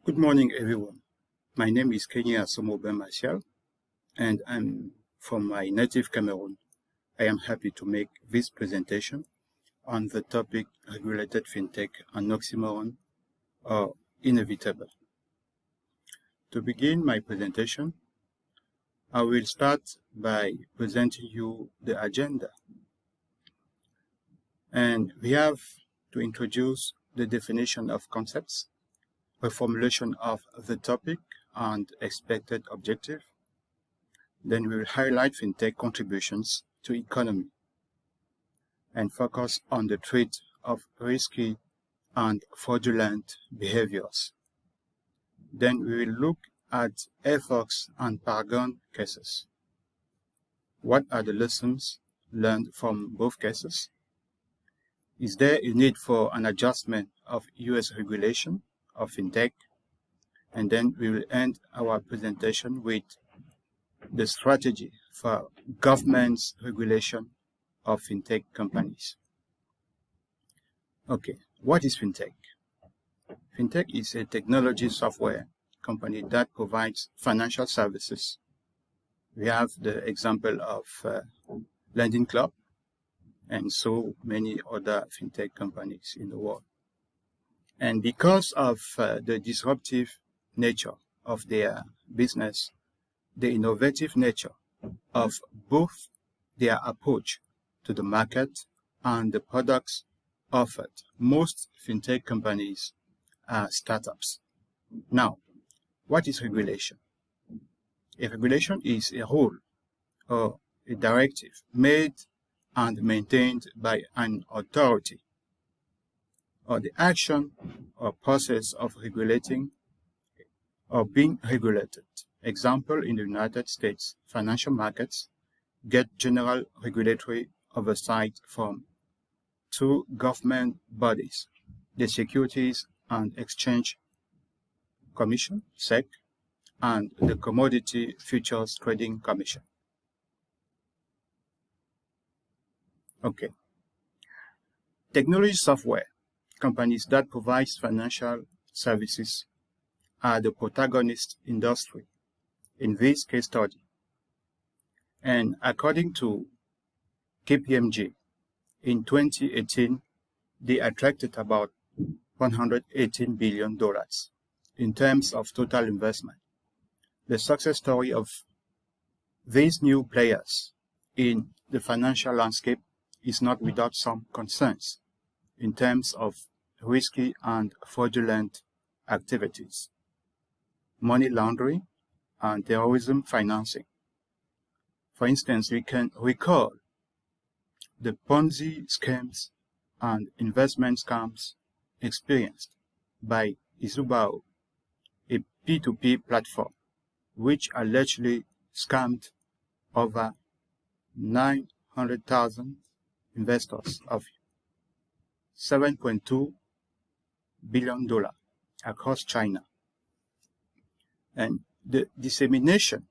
Good morning, everyone. My name is Aubin Kengne, and I'm from my native Cameroon. I am happy to make this presentation on the topic regulated fintech, an oxymoron or inevitable. To begin my presentation, I will start by presenting you the agenda. And we have to introduce the definition of concepts, a formulation of the topic and expected objective. Then we will highlight fintech contributions to economy and focus on the threat of risky and fraudulent behaviors. Then we will look at FIH and Paragon cases. What are the lessons learned from both cases? Is there a need for an adjustment of US regulation of fintech? And then we will end our presentation with the strategy for government's regulation of fintech companies. Okay, what is fintech? Fintech is a technology software company that provides financial services. We have the example of Lending Club and so many other fintech companies in the world. And because of the disruptive nature of their business, the innovative nature of both their approach to the market and the products offered, most fintech companies are startups. Now, what is regulation? A regulation is a rule or a directive made and maintained by an authority, or the action or process of regulating or being regulated. Example, in the United States, financial markets get general regulatory oversight from two government bodies, the Securities and Exchange Commission, SEC, and the Commodity Futures Trading Commission. Okay. Technology software companies that provide financial services are the protagonist industry in this case study. And according to KPMG, in 2018, they attracted about $118 billion in terms of total investment. The success story of these new players in the financial landscape is not without some concerns in terms of risky and fraudulent activities, money laundering, and terrorism financing. For instance, we can recall the Ponzi schemes and investment scams experienced by Izubao, a P2P platform, which allegedly scammed over 900,000 investors of $7.2 billion across China. And the dissemination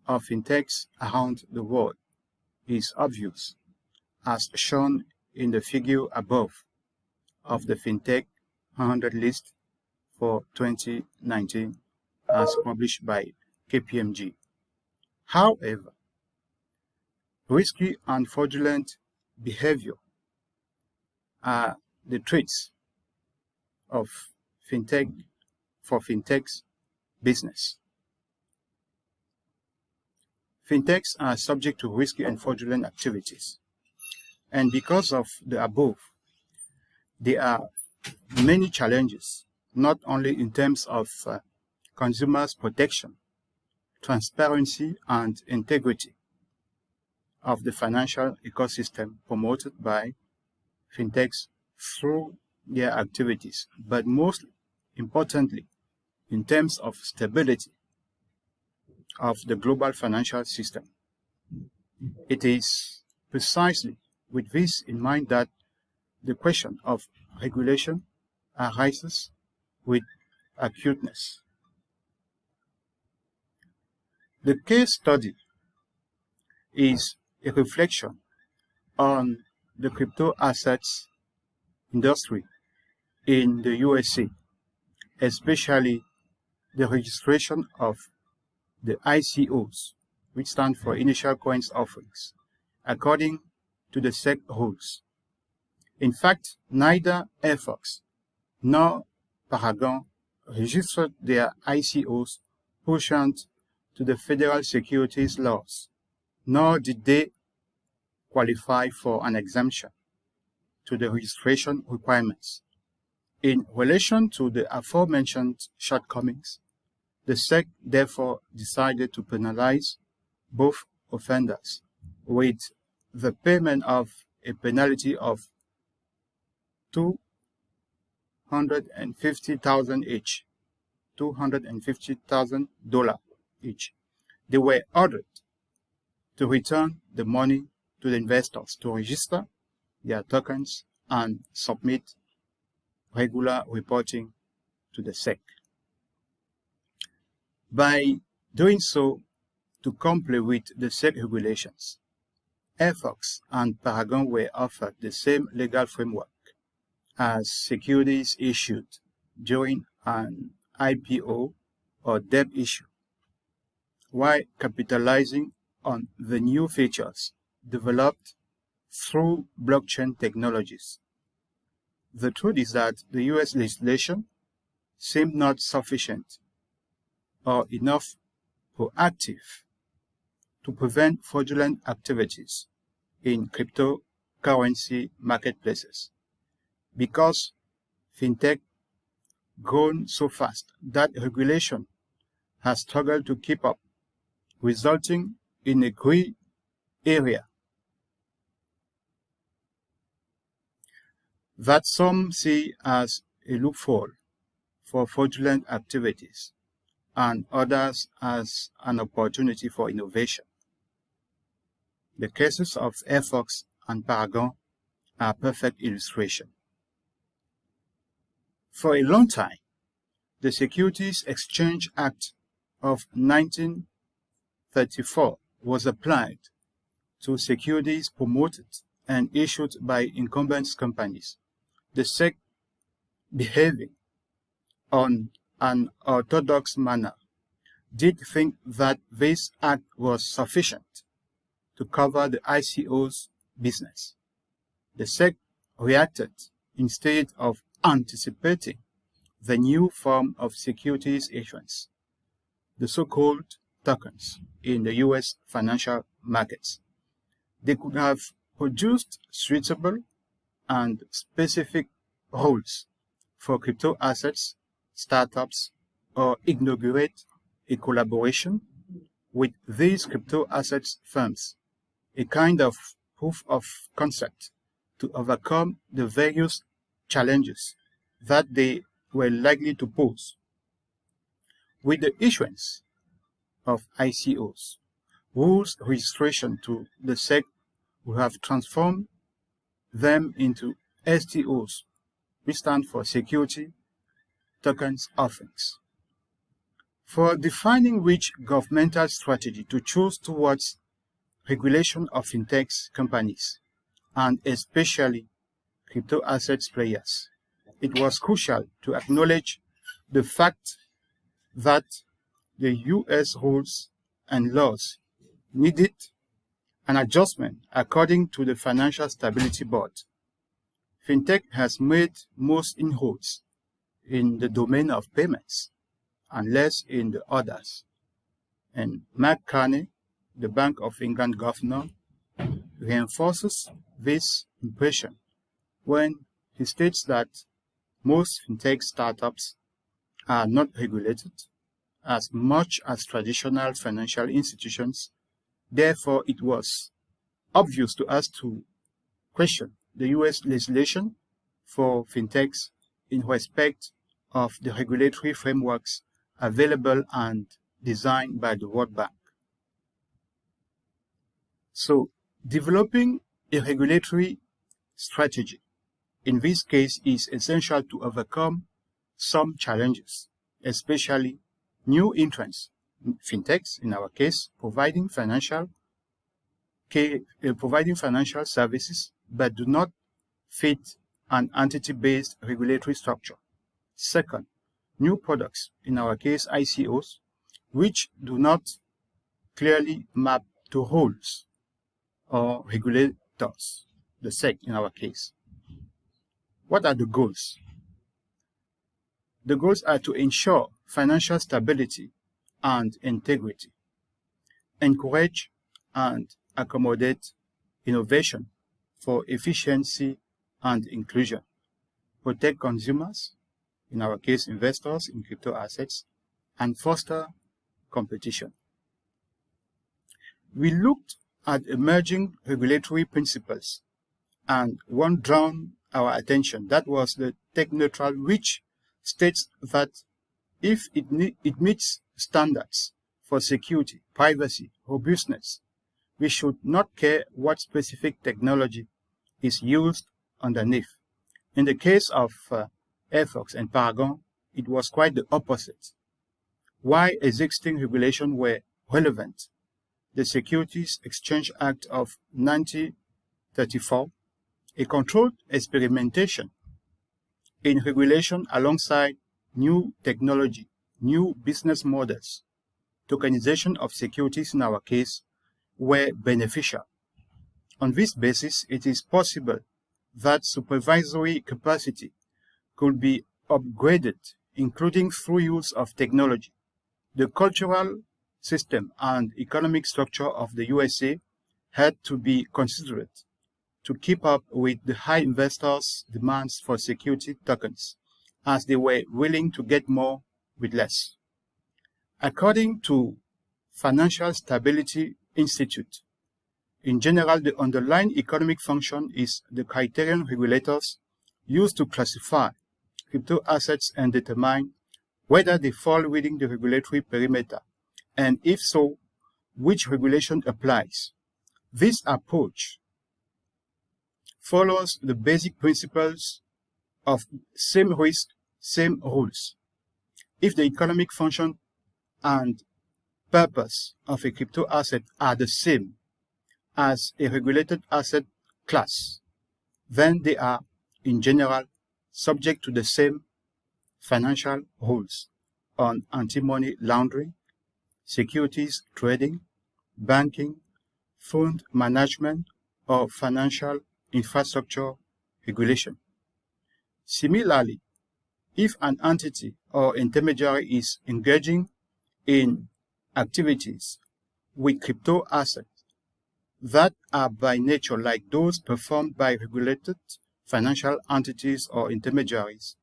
of fintechs around the world is obvious, as shown in the figure above of the Fintech 100 list for 2019 as published by KPMG. However, risky and fraudulent behavior are the traits of fintech for fintech's business. Fintechs are subject to risky and fraudulent activities. And because of the above, there are many challenges, not only in terms of consumers' protection, transparency, and integrity of the financial ecosystem promoted by fintechs through their activities, but most importantly, in terms of stability of the global financial system. It is precisely with this in mind that the question of regulation arises with acuteness. The case study is a reflection on the crypto assets industry in the USA especially the registration of the ICOs, which stand for Initial Coins Offerings, according to the SEC rules. In fact, neither FIH nor Paragon registered their ICOs pursuant to the federal securities laws, nor did they qualify for an exemption to the registration requirements. In relation to the aforementioned shortcomings, the SEC therefore decided to penalize both offenders with the payment of a penalty of $250,000 each, $250,000 each. They were ordered to return the money to the investors to register their tokens and submit regular reporting to the SEC. By doing so, to comply with the SEC regulations, FIH and Paragon were offered the same legal framework as securities issued during an IPO or debt issue, while capitalizing on the new features developed through blockchain technologies. The truth is that the US legislation seemed not sufficient or enough proactive to prevent fraudulent activities in cryptocurrency marketplaces, because fintech grown so fast that regulation has struggled to keep up, resulting in a gray area that some see as a loophole for fraudulent activities and others as an opportunity for innovation. The cases of FIH and Paragon are a perfect illustration. For a long time, the Securities Exchange Act of 1934 was applied to securities promoted and issued by incumbent companies, the SEC behaving on an orthodox manner did think that this act was sufficient to cover the ICO's business. The SEC reacted instead of anticipating the new form of securities issuance, the so-called tokens in the US financial markets. They could have produced suitable and specific rules for crypto assets, startups, or inaugurate a collaboration with these crypto assets firms, a kind of proof of concept to overcome the various challenges that they were likely to pose. With the issuance of ICOs, rules registration to the SEC will have transformed them into STOs, which stand for Security Tokens Offerings. For defining which governmental strategy to choose towards regulation of fintech companies, and especially crypto assets players, it was crucial to acknowledge the fact that the US rules and laws needed an adjustment according to the Financial Stability Board. Fintech has made most inroads in the domain of payments and less in the others. And Aubin Kengne, the Bank of England governor, reinforces this impression when he states that most fintech startups are not regulated as much as traditional financial institutions. Therefore, it was obvious to us to question the US legislation for fintechs in respect of the regulatory frameworks available and designed by the World Bank. So, developing a regulatory strategy in this case is essential to overcome some challenges, especially new entrants, fintechs in our case, providing financial services but do not fit an entity-based regulatory structure. Second, new products, in our case ICOs, which do not clearly map to rules or regulators, the SEC in our case. What are the goals? The goals are to ensure financial stability and integrity, encourage and accommodate innovation for efficiency and inclusion, protect consumers, in our case investors in crypto assets, and foster competition. We looked at emerging regulatory principles, and one drawn our attention. That was the tech neutral, which states that if it meets standards for security, privacy, robustness, we should not care what specific technology is used underneath. In the case of Airfox and Paragon, it was quite the opposite. Why existing regulations were relevant? The Securities Exchange Act of 1934, a controlled experimentation in regulation alongside new technology, new business models, tokenization of securities in our case, were beneficial. On this basis, it is possible that supervisory capacity could be upgraded, including through use of technology. The cultural system and economic structure of the USA had to be considered to keep up with the high investors' demands for security tokens, as they were willing to get more with less. According to Financial Stability Institute, in general, the underlying economic function is the criterion regulators use to classify crypto assets and determine whether they fall within the regulatory perimeter, and if so, which regulation applies. This approach follows the basic principles of same risk, same rules. If the economic function and purpose of a crypto asset are the same as a regulated asset class, then they are, in general, subject to the same financial rules on anti-money laundering, securities trading, banking, fund management, or financial infrastructure regulation. Similarly, if an entity or intermediary is engaging in activities with crypto assets that are by nature like those performed by regulated financial entities or intermediaries,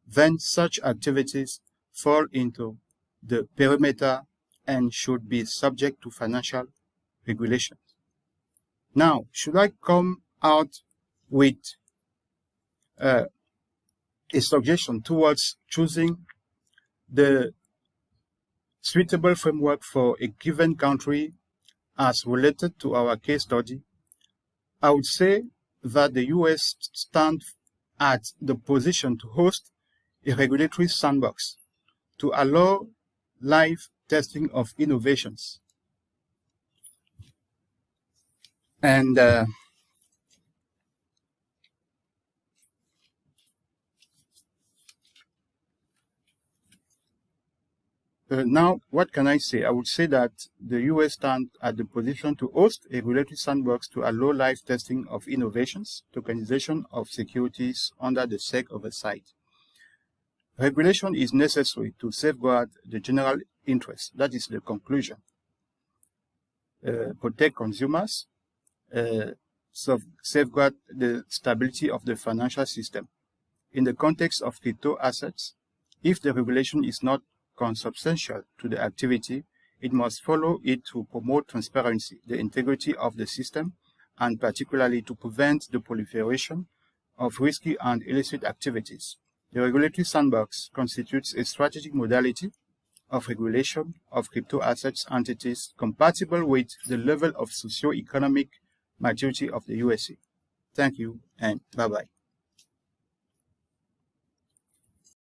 then such activities fall into the perimeter and should be subject to financial regulations. Now, should I come out with a suggestion towards choosing the suitable framework for a given country as related to our case study? I would say that the US stands at the position to host a regulatory sandbox to allow live testing of innovations. And now, what can I say? I would say that the US stands at the position to host a regulatory sandbox to allow live testing of innovations, tokenization of securities under the SEC oversight. Regulation is necessary to safeguard the general interest. That is the conclusion. Protect consumers, safeguard the stability of the financial system. In the context of crypto assets, if the regulation is not consubstantial to the activity, it must follow it to promote transparency, the integrity of the system, and particularly to prevent the proliferation of risky and illicit activities. The regulatory sandbox constitutes a strategic modality of regulation of crypto assets entities compatible with the level of socio-economic maturity of the USA. Thank you and bye-bye.